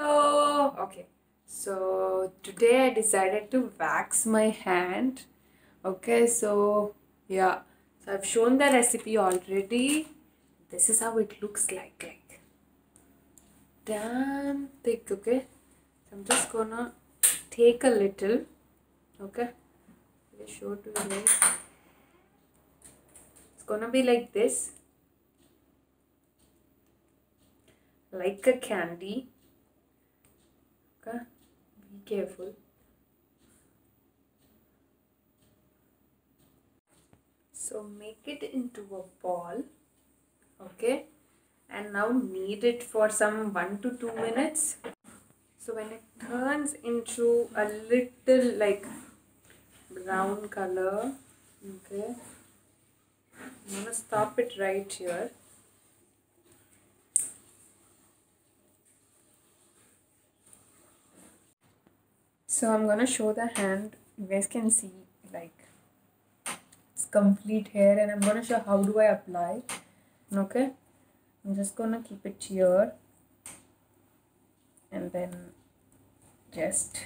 Oh, okay. So today I decided to wax my hand. Okay, so yeah. So I've shown the recipe already. This is how it looks like damn thick. Okay, so I'm just gonna take a little. Okay, let me show to you guys. It's gonna be like this, like a candy. Okay, be careful. So make it into a ball. Okay, and now knead it for some 1 to 2 minutes. So when it turns into a little like brown color, okay, I'm gonna stop it right here. So I'm gonna show the hand. You guys can see like it's complete hair, and I'm gonna show how do I apply. Okay, I'm just gonna keep it here and then just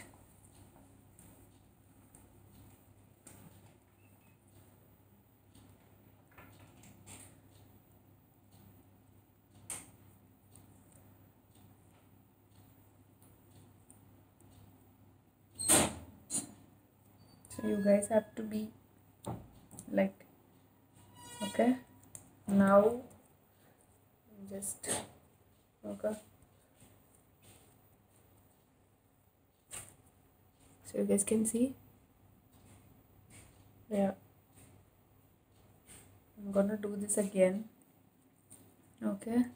so you guys have to be like okay. Now just okay. So you guys can see, yeah. I'm gonna do this again. Okay.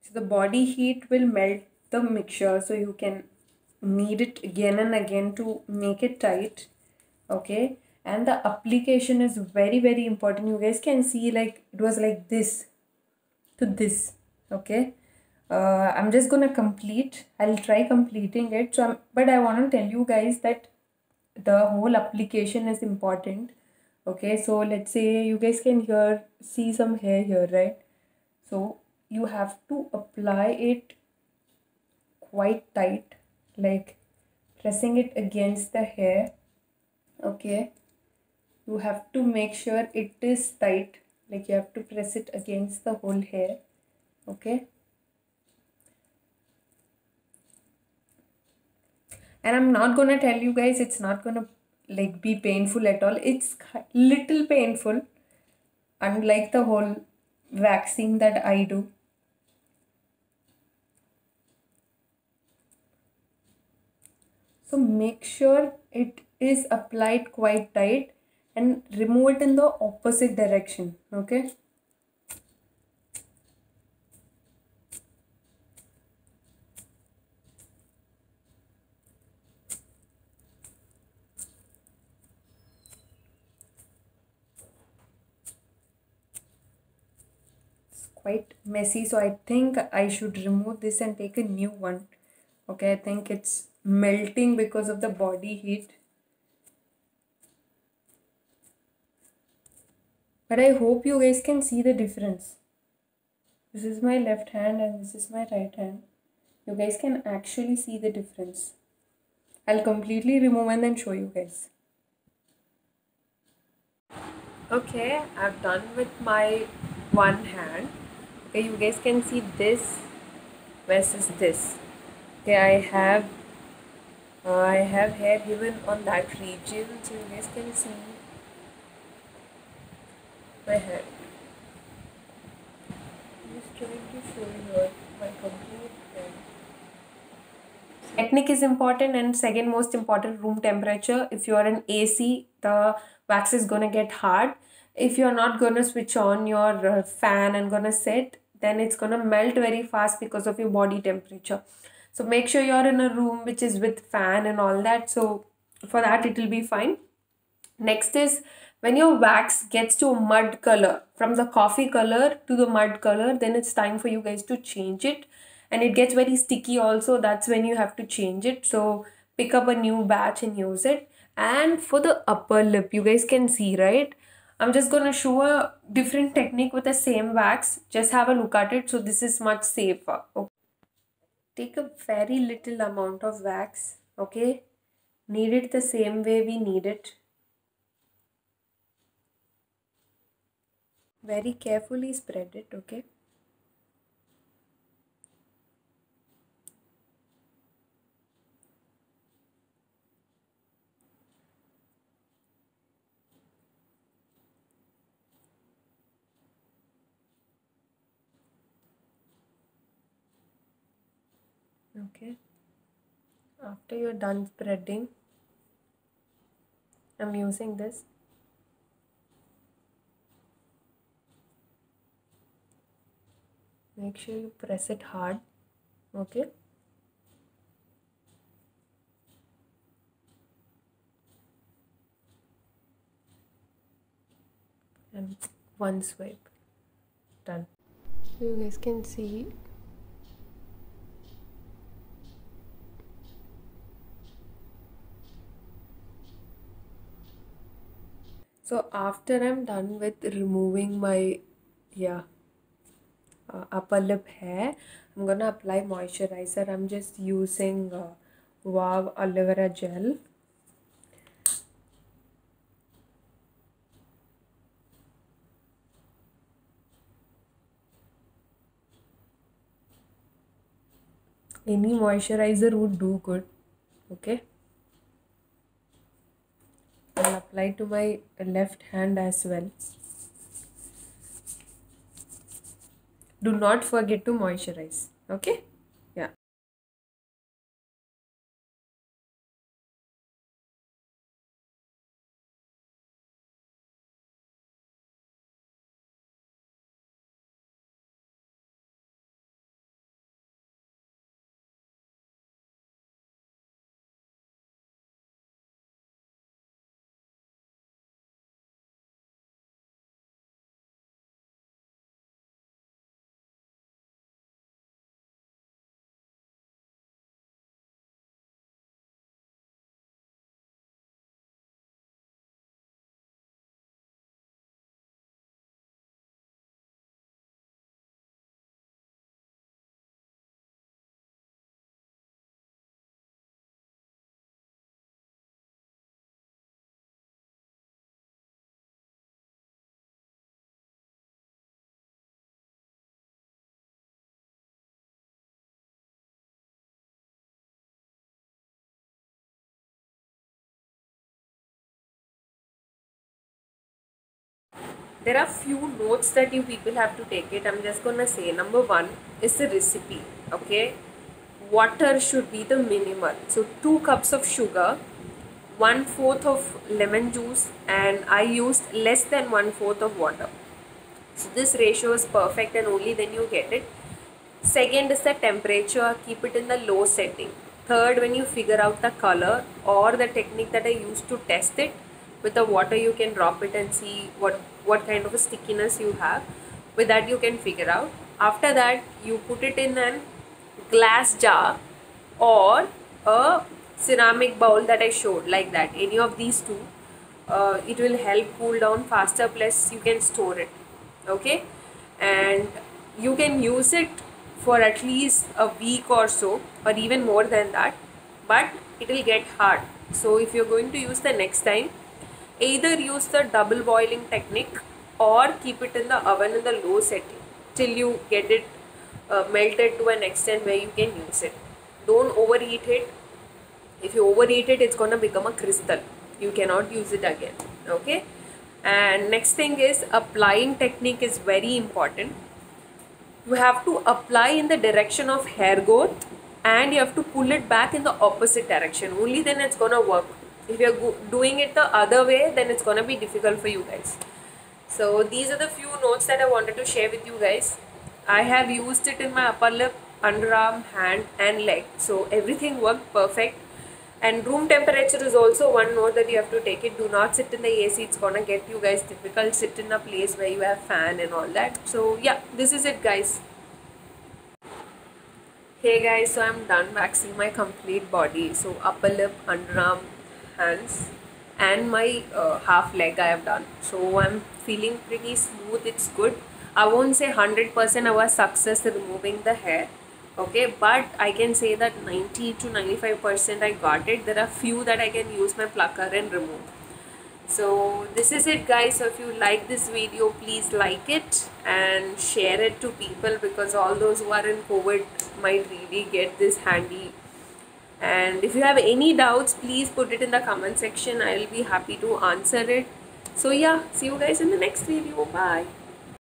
So the body heat will melt the mixture, so you can knead it again and again to make it tight. Okay. And the application is very, very important. You guys can see like it was like this to this. Okay. I'm just gonna complete. I'll try completing it. But I want to tell you guys that the whole application is important. Okay, so let's say you guys can see some hair here, right? So you have to apply it quite tight, like pressing it against the hair. Okay, you have to make sure it is tight, like you have to press it against the whole hair. Okay, and I'm not gonna tell you guys it's not gonna like be painful at all. It's little painful, unlike the whole waxing that I do. So make sure it is applied quite tight and remove it in the opposite direction. Okay. It's quite messy, so I think I should remove this and take a new one. Okay, I think it's melting because of the body heat. But I hope you guys can see the difference. This is my left hand and this is my right hand. You guys can actually see the difference. I'll completely remove and then show you guys. Okay, I've done with my one hand. Okay, you guys can see this versus this. Okay, I have hair even on that region, so you guys can see my hair. I'm just trying to show you my complete hair. Technique is important, and second most important, room temperature. If you are in AC, the wax is gonna get hard. If you're not gonna switch on your fan and gonna set, then it's gonna melt very fast because of your body temperature. So make sure you're in a room which is with fan and all that. So for that it will be fine. Next is When your wax gets to a mud color, from the coffee color to the mud color, then it's time for you guys to change it. And it gets very sticky also, that's when you have to change it. So pick up a new batch and use it. And for the upper lip, you guys can see, right? I'm just gonna show a different technique with the same wax. Just have a look at it. So this is much safer. Okay. Take a very little amount of wax, okay? Knead it the same way we knead it. Very carefully spread it, okay? Okay. After you're done spreading, I'm using this. Make sure you press it hard, okay? And one swipe, done. So you guys can see. So after I'm done with removing my, upper lip hair, I'm gonna apply moisturizer. I'm just using Wow aloe vera gel. Any moisturizer would do good, okay? I'll apply to my left hand as well. Do not forget to moisturize, okay? Yeah. There are few notes that you people have to take it. I'm just gonna say, number one is the recipe, okay? Water should be the minimal. So 2 cups of sugar, 1/4 of lemon juice, and I used less than 1/4 of water. So this ratio is perfect and only then you get it. Second is the temperature, keep it in the low setting. Third, when you figure out the color or the technique that I used to test it, with the water you can drop it and see what kind of a stickiness you have. With that you can figure out. After that you put it in a glass jar or a ceramic bowl that I showed, like that. Any of these two, it will help cool down faster, plus you can store it, okay? And you can use it for at least a week or so, or even more than that, but it will get hard. So if you're going to use the next time, either use the double boiling technique or keep it in the oven in the low setting till you get it melted to an extent where you can use it. Don't overheat it. If you overheat it, it's gonna become a crystal. You cannot use it again, okay? And next thing is, applying technique is very important. You have to apply in the direction of hair growth and you have to pull it back in the opposite direction. Only then it's gonna work. If you're doing it the other way, then it's gonna be difficult for you guys. So these are the few notes that I wanted to share with you guys. I have used it in my upper lip, underarm, hand and leg. So everything worked perfect. And room temperature is also one note that you have to take it. Do not sit in the AC, it's gonna get you guys difficult. Sit in a place where you have fan and all that. So yeah, this is it guys. Hey guys, so I'm done waxing my complete body. So upper lip, underarm, hands, and my half leg I have done. So I'm feeling pretty smooth. It's good. I won't say 100% I was success in removing the hair. Okay, but I can say that 90 to 95% I got it. There are few that I can use my plucker and remove. So this is it guys. So if you like this video, please like it and share it to people, because all those who are in COVID might really get this handy. And if you have any doubts, please put it in the comment section. I will be happy to answer it. So yeah, see you guys in the next video. Bye.